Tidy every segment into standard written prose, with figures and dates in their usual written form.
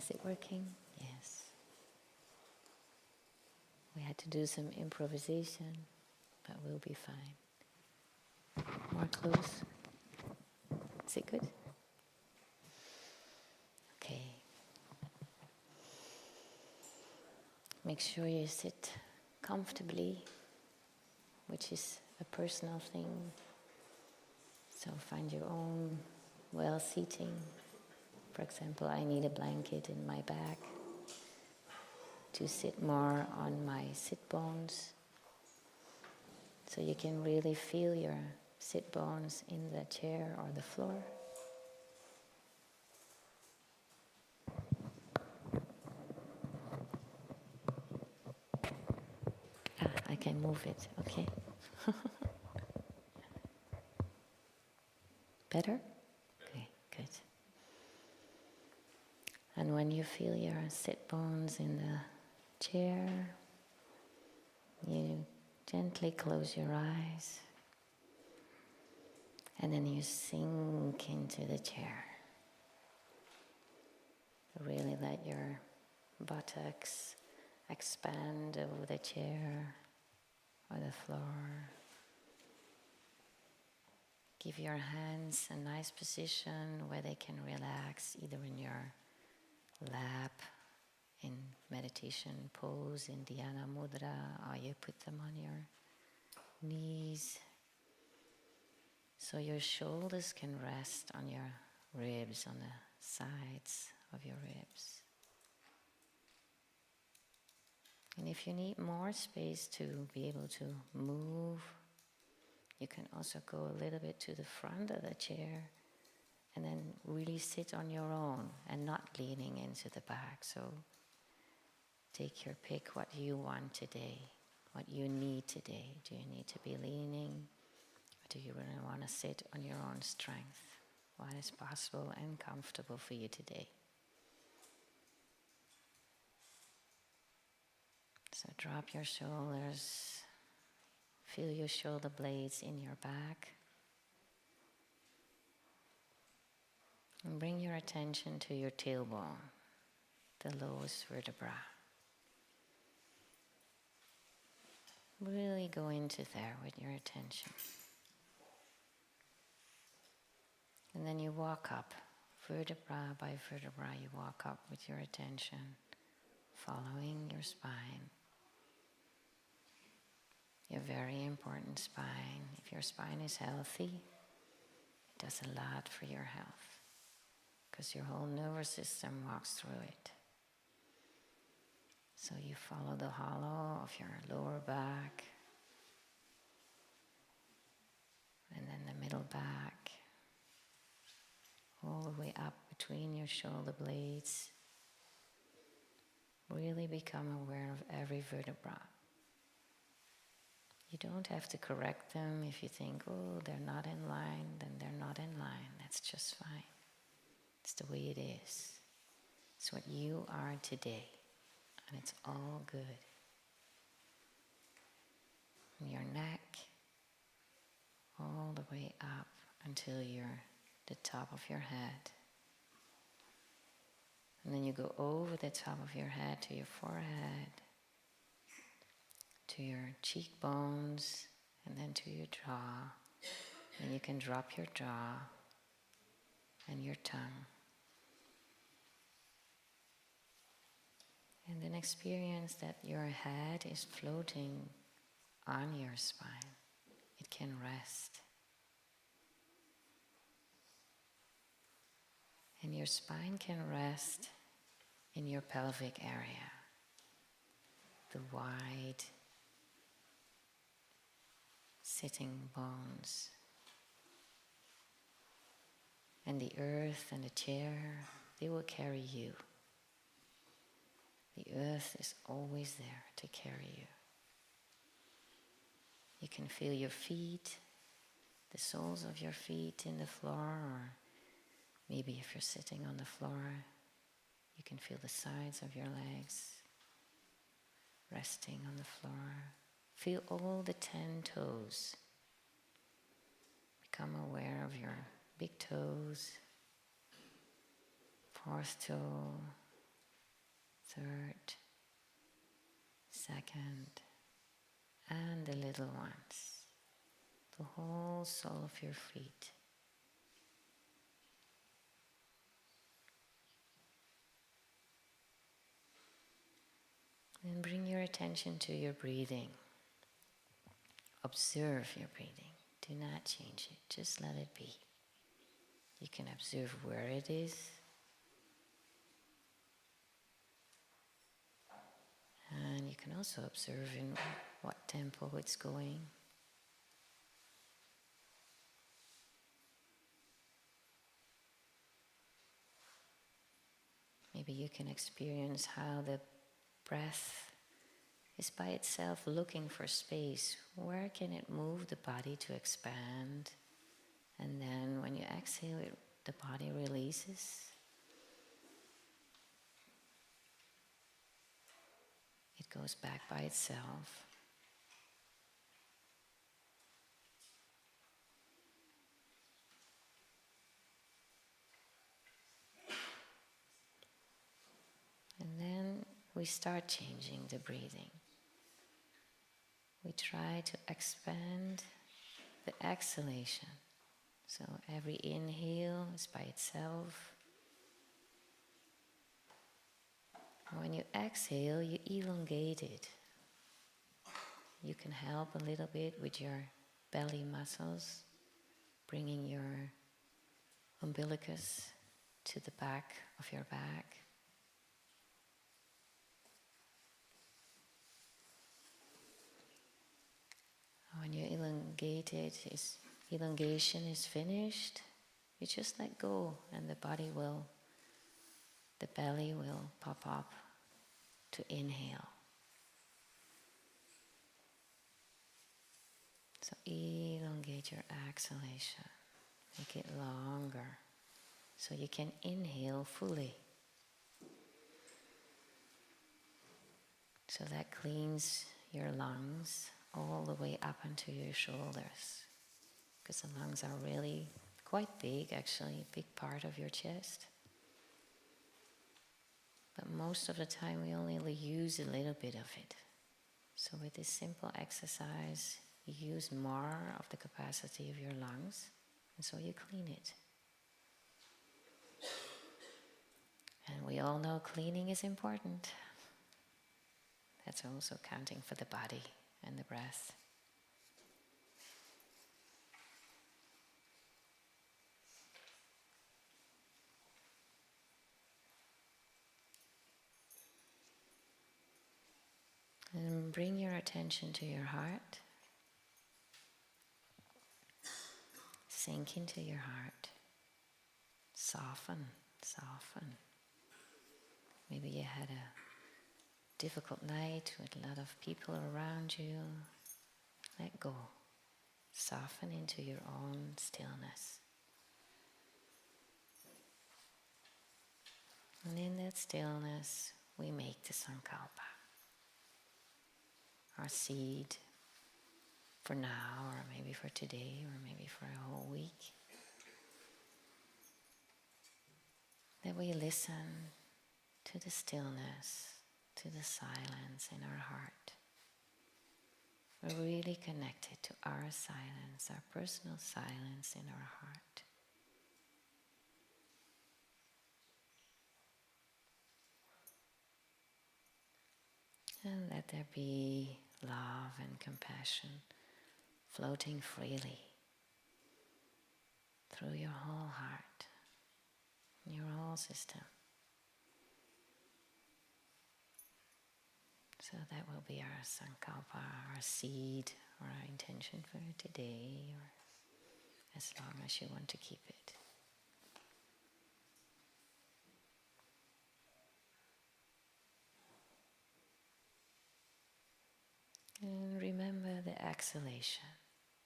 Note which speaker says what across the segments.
Speaker 1: Is it working? Yes. We had to do some improvisation, but we'll be fine. More close. Is it good? Okay. Make sure you sit comfortably, which is a personal thing. So find your own well-seating. For example, I need a blanket in my back to sit more on my sit bones. So you can really feel your sit bones in the chair or the floor. I can move it, okay. Better? Okay, good. And when you feel your sit bones in the chair, you gently close your eyes and then you sink into the chair. Really let your buttocks expand over the chair or the floor. Give your hands a nice position where they can relax, either in your lap, in meditation pose, in dhyana mudra, or you put them on your knees. So your shoulders can rest on your ribs, on the sides of your ribs. And if you need more space to be able to move, you can also go a little bit to the front of the chair and then really sit on your own and not leaning into the back. So take your pick what you want today, what you need today. Do you need to be leaning? Or do you really want to sit on your own strength? What is possible and comfortable for you today? So drop your shoulders. Feel your shoulder blades in your back. And bring your attention to your tailbone, the lowest vertebra. Really go into there with your attention. And then you walk up, vertebra by vertebra, you walk up with your attention, following your spine. Your very important spine. If your spine is healthy, it does a lot for your health, because your whole nervous system walks through it. So you follow the hollow of your lower back, and then the middle back, all the way up between your shoulder blades. Really become aware of every vertebra. You don't have to correct them. If you think, oh, they're not in line, then they're not in line. That's just fine. It's the way it is. It's what you are today. And it's all good. From your neck, all the way up until you're the top of your head. And then you go over the top of your head to your forehead, to your cheekbones, and then to your jaw. And you can drop your jaw and your tongue. And then experience that your head is floating on your spine. It can rest. And your spine can rest in your pelvic area, the wide sitting bones. And the earth and the chair, they will carry you. The earth is always there to carry you. You can feel your feet, the soles of your feet in the floor, or maybe if you're sitting on the floor, you can feel the sides of your legs resting on the floor. Feel all the 10 toes. Become aware of your big toes, fourth toe, third, second, and the little ones, the whole sole of your feet. And bring your attention to your breathing. Observe your breathing. Do not change it. Just let it be. You can observe where it is. And you can also observe in what tempo it's going. Maybe you can experience how the breath is by itself looking for space. Where can it move the body to expand? And then when you exhale, the body releases. It goes back by itself. And then we start changing the breathing. We try to expand the exhalation. So every inhale is by itself. When you exhale, you elongate it. You can help a little bit with your belly muscles, bringing your umbilicus to the back of your back. When you elongate it, elongation is finished, you just let go and the belly will pop up to inhale. So elongate your exhalation, make it longer so you can inhale fully. So that cleans your lungs all the way up into your shoulders, because the lungs are really quite big, actually, a big part of your chest. But most of the time we only use a little bit of it. So with this simple exercise, you use more of the capacity of your lungs, and so you clean it. And we all know cleaning is important. That's also counting for the body and the breath. And bring your attention to your heart. Sink into your heart. Soften, soften. Maybe you had a difficult night with a lot of people around you. Let go. Soften into your own stillness. And in that stillness, we make the sankalpa. Our seed for now, or maybe for today, or maybe for a whole week. That we listen to the stillness, to the silence in our heart. We're really connected to our silence, our personal silence in our heart. And let there be love and compassion floating freely through your whole heart, your whole system. So that will be our sankalpa, our seed, or our intention for today, or as long as you want to keep it. And remember the exhalation,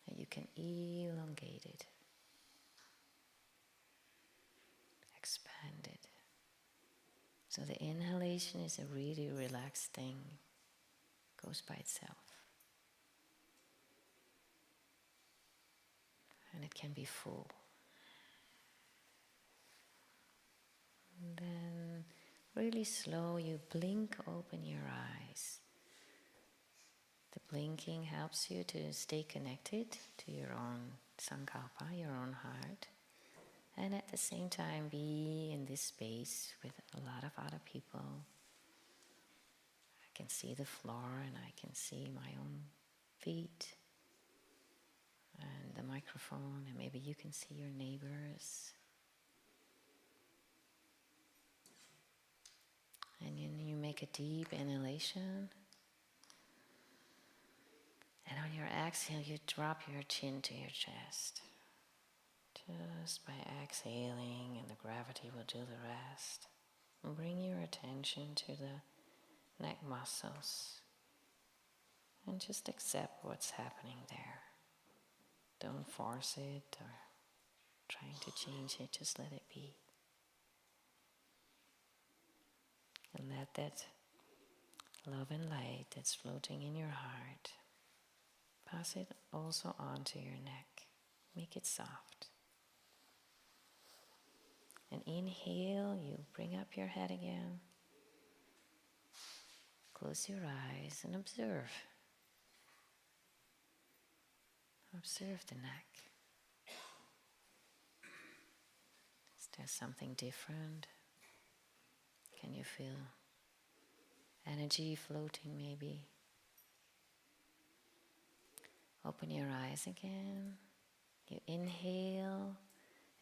Speaker 1: that you can elongate it, expand it. So the inhalation is a really relaxed thing, goes by itself. And it can be full. And then really slow, you blink open your eyes. The blinking helps you to stay connected to your own sankalpa, your own heart, and at the same time be in this space with a lot of other people. I can see the floor and I can see my own feet and the microphone, and maybe you can see your neighbors. And then you make a deep inhalation. And on your exhale, you drop your chin to your chest. Just by exhaling, and the gravity will do the rest. And bring your attention to the neck muscles. And just accept what's happening there. Don't force it or trying to change it, just let it be. And let that love and light that's floating in your heart, pass it also onto your neck. Make it soft. And inhale, you bring up your head again. Close your eyes and observe. Observe the neck. Is there something different? Can you feel energy floating maybe? Open your eyes again. You inhale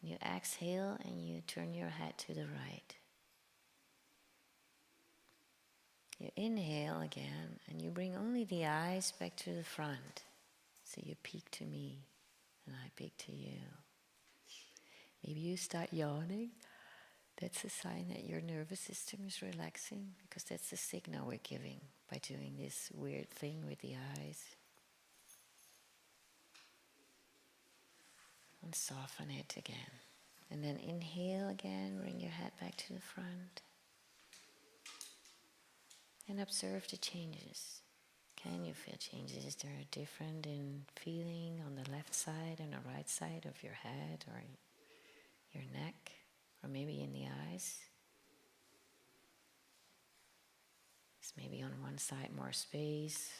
Speaker 1: and you exhale and you turn your head to the right. You inhale again and you bring only the eyes back to the front. So you peek to me and I peek to you. Maybe you start yawning. That's a sign that your nervous system is relaxing, because that's the signal we're giving by doing this weird thing with the eyes. And soften it again. And then inhale again, bring your head back to the front. And observe the changes. Can you feel changes? Is there a difference in feeling on the left side and the right side of your head or your neck? Or maybe in the eyes? It's maybe on one side more space.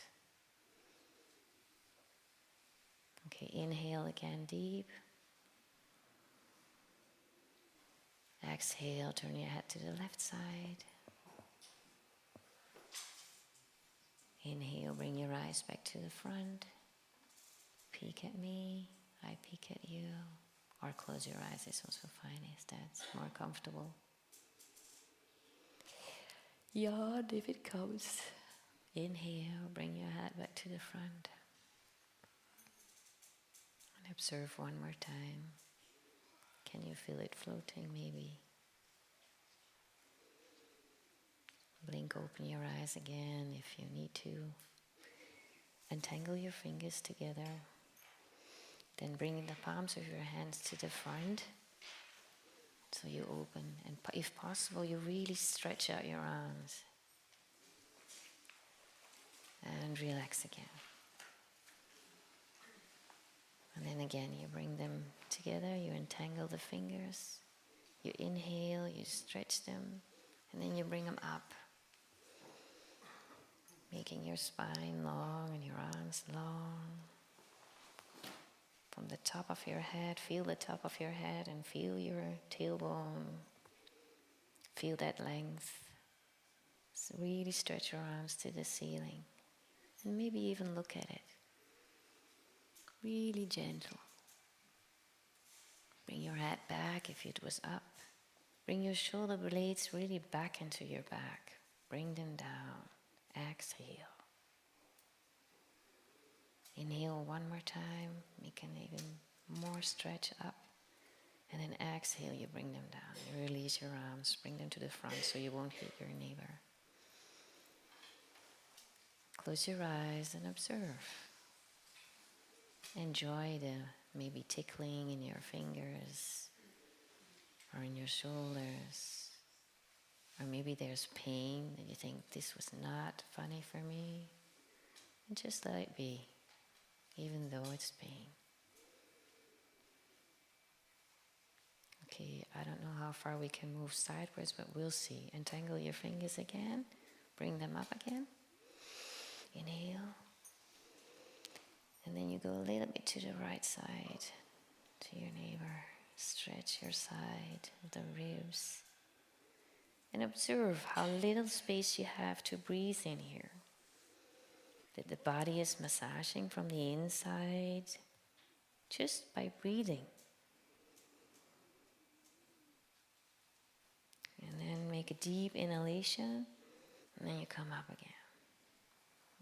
Speaker 1: Okay, inhale again deep. Exhale, turn your head to the left side. Inhale, bring your eyes back to the front. Peek at me, I peek at you. Or close your eyes is also fine if that's more comfortable. Yawn if it comes. Inhale, bring your head back to the front. And observe one more time. Can you feel it floating maybe? Blink open your eyes again if you need to. Untangle your fingers together. Then bring the palms of your hands to the front. So you open, and if possible, you really stretch out your arms. And relax again. And then again, you bring them together, you untangle the fingers. You inhale, you stretch them, and then you bring them up. Making your spine long and your arms long. From the top of your head, feel the top of your head and feel your tailbone. Feel that length. So really stretch your arms to the ceiling. And maybe even look at it. Really gentle. Bring your head back if it was up. Bring your shoulder blades really back into your back. Bring them down. Exhale. Inhale one more time, make an even more stretch up. And then exhale, you bring them down. You release your arms, bring them to the front so you won't hit your neighbor. Close your eyes and observe. Enjoy the maybe tickling in your fingers or in your shoulders. Or maybe there's pain and you think this was not funny for me. And just let it be. Even though it's pain. Okay, I don't know how far we can move sideways, but we'll see. Entangle your fingers again. Bring them up again. Inhale. And then you go a little bit to the right side, to your neighbor. Stretch your side, the ribs. And observe how little space you have to breathe in here. That the body is massaging from the inside just by breathing. And then make a deep inhalation, and then you come up again.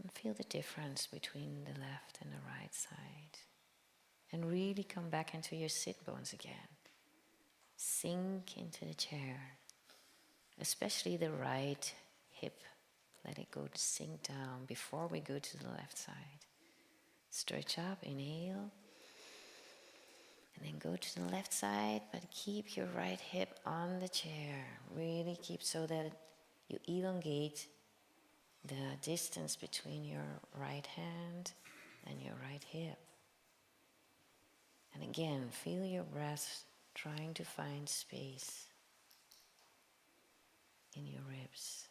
Speaker 1: And feel the difference between the left and the right side. And really come back into your sit bones again. Sink into the chair. Especially the right hip. Let it go to sink down before we go to the left side. Stretch up, inhale. And then go to the left side, but keep your right hip on the chair. Really keep so that you elongate the distance between your right hand and your right hip. And again, feel your breath trying to find space in your ribs.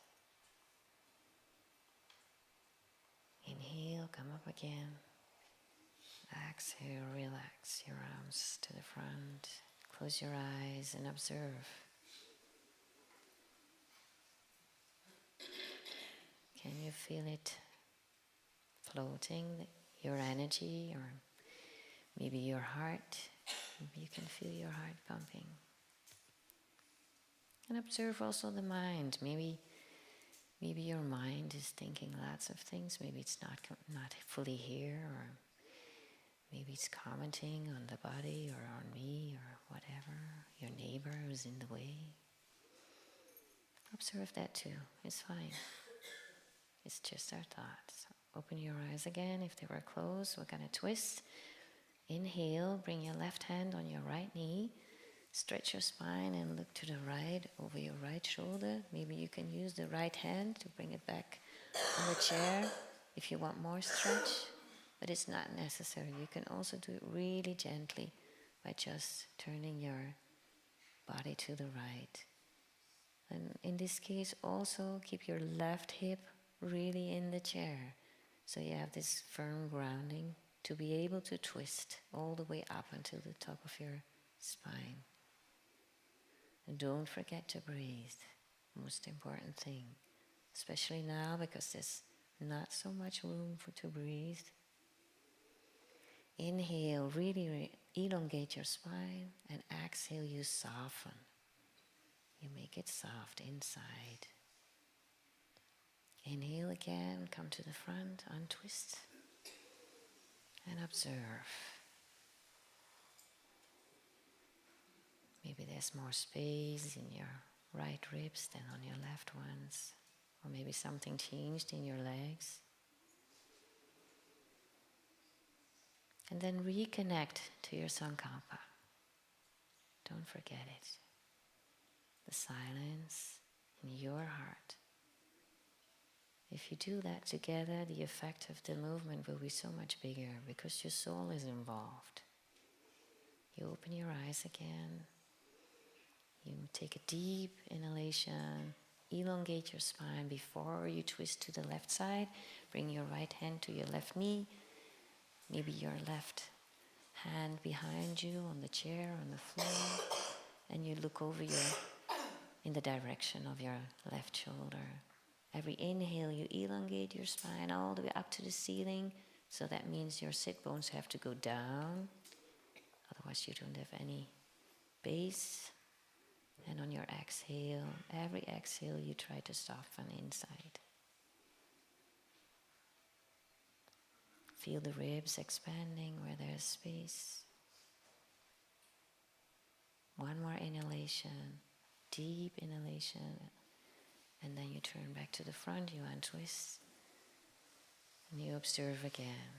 Speaker 1: Inhale, come up again. Exhale, relax your arms to the front. Close your eyes and observe. Can you feel it floating, your energy, or maybe your heart? Maybe you can feel your heart pumping. And observe also the mind. Maybe your mind is thinking lots of things. Maybe it's not fully here, or maybe it's commenting on the body or on me or whatever. Your neighbor who's in the way. Observe that too. It's fine. It's just our thoughts. Open your eyes again. If they were closed, we're going to twist. Inhale, bring your left hand on your right knee. Stretch your spine and look to the right, over your right shoulder. Maybe you can use the right hand to bring it back on the chair if you want more stretch. But it's not necessary. You can also do it really gently by just turning your body to the right. And in this case, also keep your left hip really in the chair. So you have this firm grounding to be able to twist all the way up until the top of your spine. And don't forget to breathe. Most important thing. Especially now because there's not so much room to breathe. Inhale, really elongate your spine, and exhale, you soften. You make it soft inside. Inhale again, come to the front, untwist, and observe. Maybe there's more space in your right ribs than on your left ones, or maybe something changed in your legs. And then reconnect to your sankalpa. Don't forget it. The silence in your heart. If you do that together, the effect of the movement will be so much bigger because your soul is involved. You open your eyes again. You take a deep inhalation. Elongate your spine before you twist to the left side. Bring your right hand to your left knee. Maybe your left hand behind you on the chair, on the floor. And you look over in the direction of your left shoulder. Every inhale, you elongate your spine all the way up to the ceiling. So that means your sit bones have to go down. Otherwise you don't have any base. And on your exhale, every exhale you try to soften inside. Feel the ribs expanding where there's space. One more inhalation, deep inhalation. And then you turn back to the front, you untwist. And you observe again.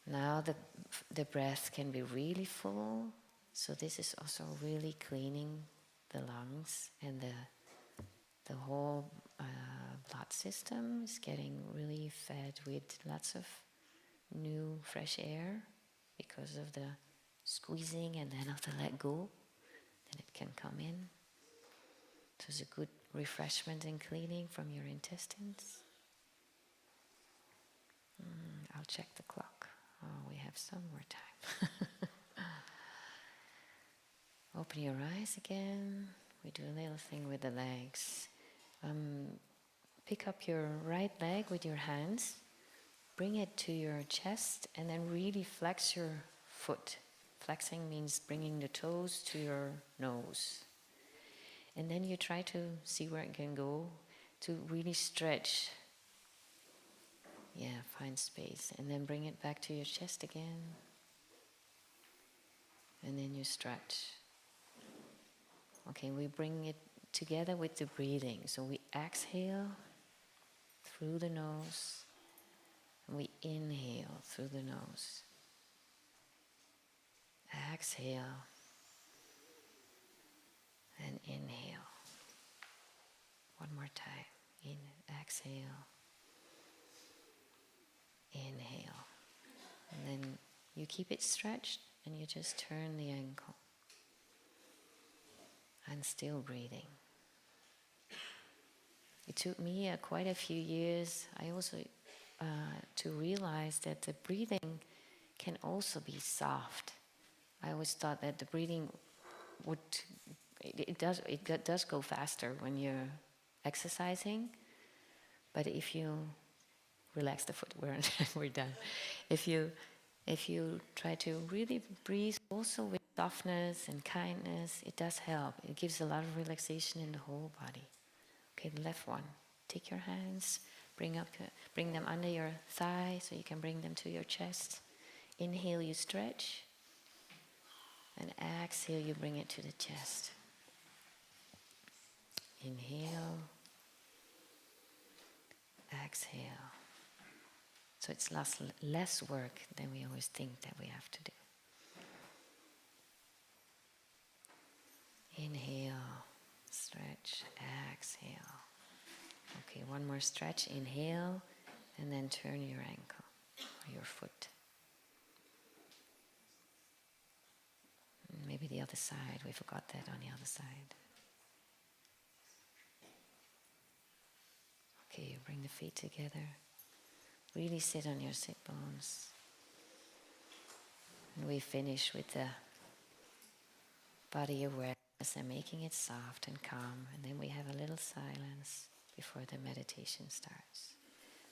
Speaker 1: Now the breath can be really full. So this is also really cleaning the lungs, and the whole blood system is getting really fed with lots of new fresh air because of the squeezing and then after let go, then it can come in. So it's a good refreshment and cleaning from your intestines. I'll check the clock. Oh, we have some more time. Open your eyes again. We do a little thing with the legs. Pick up your right leg with your hands. Bring it to your chest and then really flex your foot. Flexing means bringing the toes to your nose. And then you try to see where it can go to really stretch. Yeah, find space. And then bring it back to your chest again. And then you stretch. Okay, we bring it together with the breathing. So we exhale through the nose. And we inhale through the nose. Exhale. And inhale. One more time. In, exhale. Inhale. And then you keep it stretched and you just turn the ankle. And still breathing. It took me quite a few years. I also to realize that the breathing can also be soft. I always thought that the breathing it does go faster when you're exercising, but if you relax the foot, we're done. If you try to really breathe also with softness and kindness, it does help. It gives a lot of relaxation in the whole body. Okay, the left one. Take your hands, bring them under your thigh so you can bring them to your chest. Inhale, you stretch. And exhale, you bring it to the chest. Inhale. Exhale. So it's less work than we always think that we have to do. Inhale, stretch, exhale. Okay, one more stretch. Inhale, and then turn your ankle or your foot. Maybe the other side. We forgot that on the other side. Okay, you bring the feet together. Really sit on your sit bones. And we finish with the body awareness and making it soft and calm. And then we have a little silence before the meditation starts.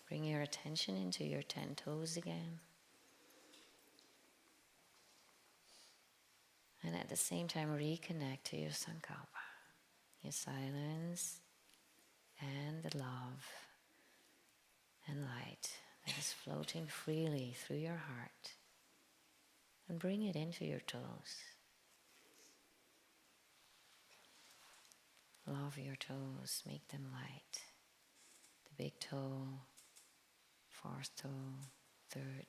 Speaker 1: Bring your attention into your 10 toes again. And at the same time, reconnect to your sankalpa, your silence and the love and light that is floating freely through your heart. And bring it into your toes. Love your toes, make them light. The big toe, fourth toe, third,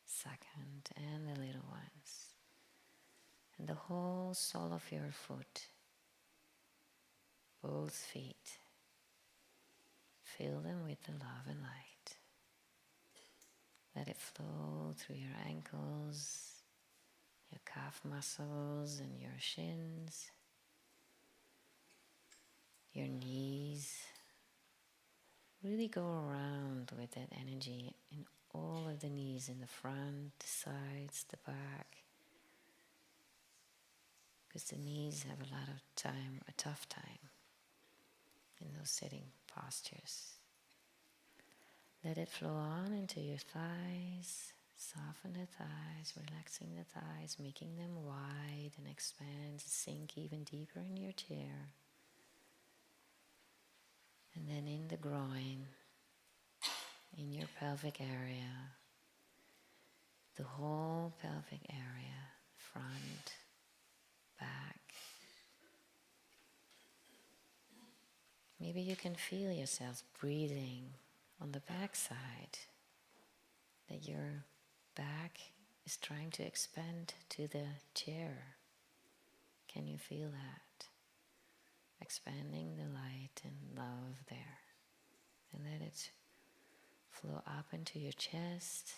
Speaker 1: second, and the little ones. And the whole sole of your foot, both feet. Fill them with the love and light. Let it flow through your ankles, your calf muscles and your shins, your knees. Really go around with that energy in all of the knees, in the front, the sides, the back. Because the knees have a tough time in those sitting postures. Let it flow on into your thighs. Soften the thighs, relaxing the thighs, making them wide and expand, sink even deeper in your chair. And then in the groin, in your pelvic area, the whole pelvic area, front, back. Maybe you can feel yourself breathing on the back side, that your back is trying to expand to the chair. Can you feel that? Expanding the light and love there. And let it flow up into your chest,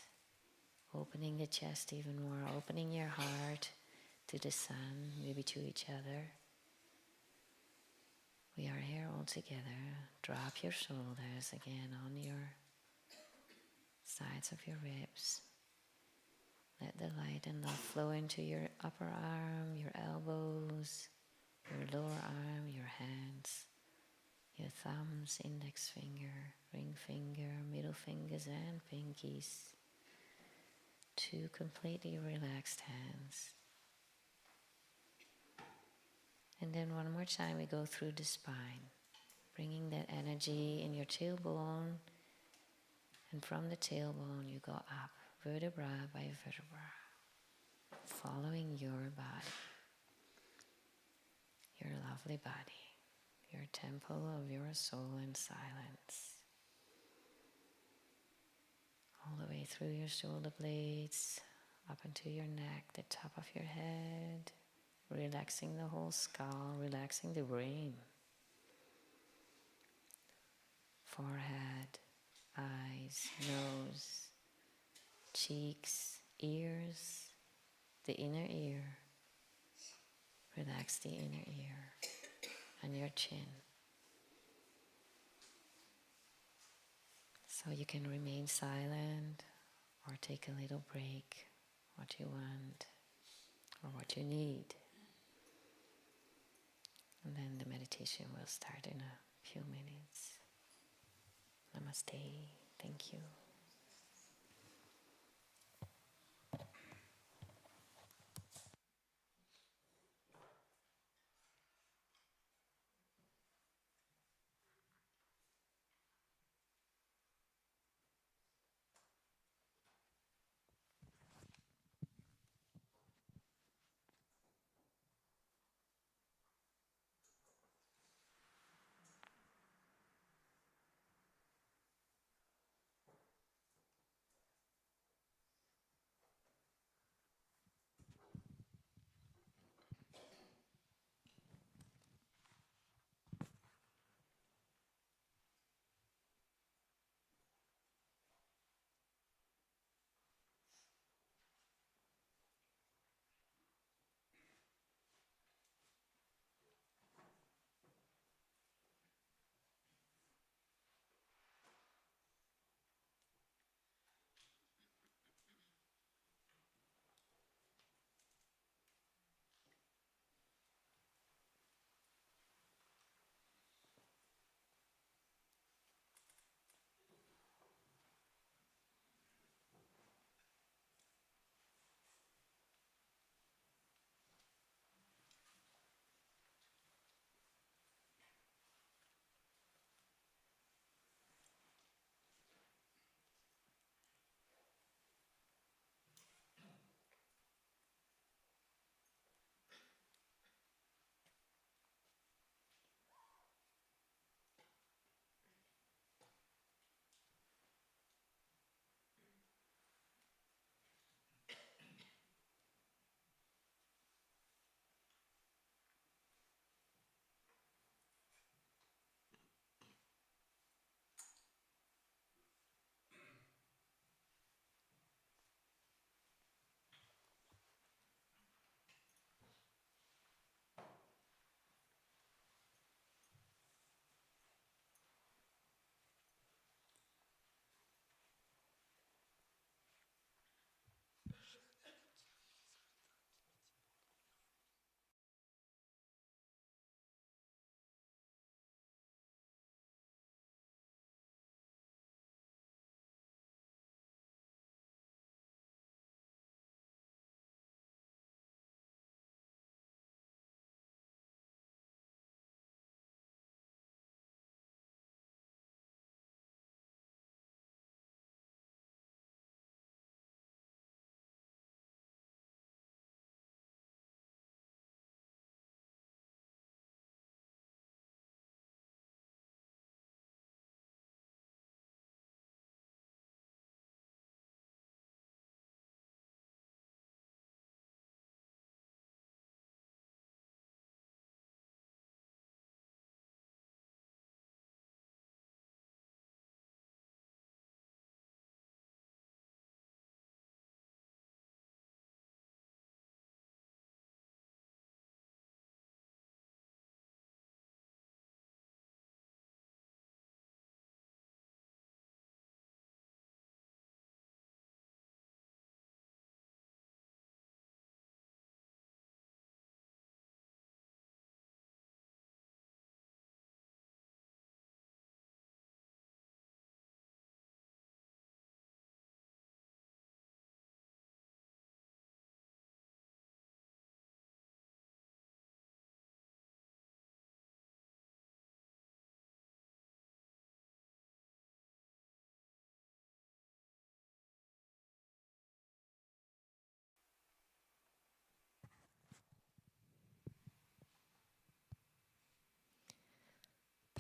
Speaker 1: Opening the chest even more, opening your heart to the sun, maybe to each other. We are here all together. Drop your shoulders again on your sides of your ribs. Let the light and love flow into your upper arm, your elbows, your lower arm, your hands, your thumbs, index finger, ring finger, middle fingers and pinkies. 2 completely relaxed hands. And then one more time we go through the spine, bringing that energy in your tailbone, and from the tailbone you go up, vertebra by vertebra, following your body, your lovely body, your temple of your soul in silence. All the way through your shoulder blades, up into your neck, the top of your head, relaxing the whole skull, relaxing the brain, forehead, eyes, nose, cheeks, ears, the inner ear. Relax the inner ear and your chin. So you can remain silent or take a little break, what you want or what you need. And then the meditation will start in a few minutes. Namaste. Thank you.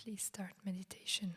Speaker 2: please start meditation.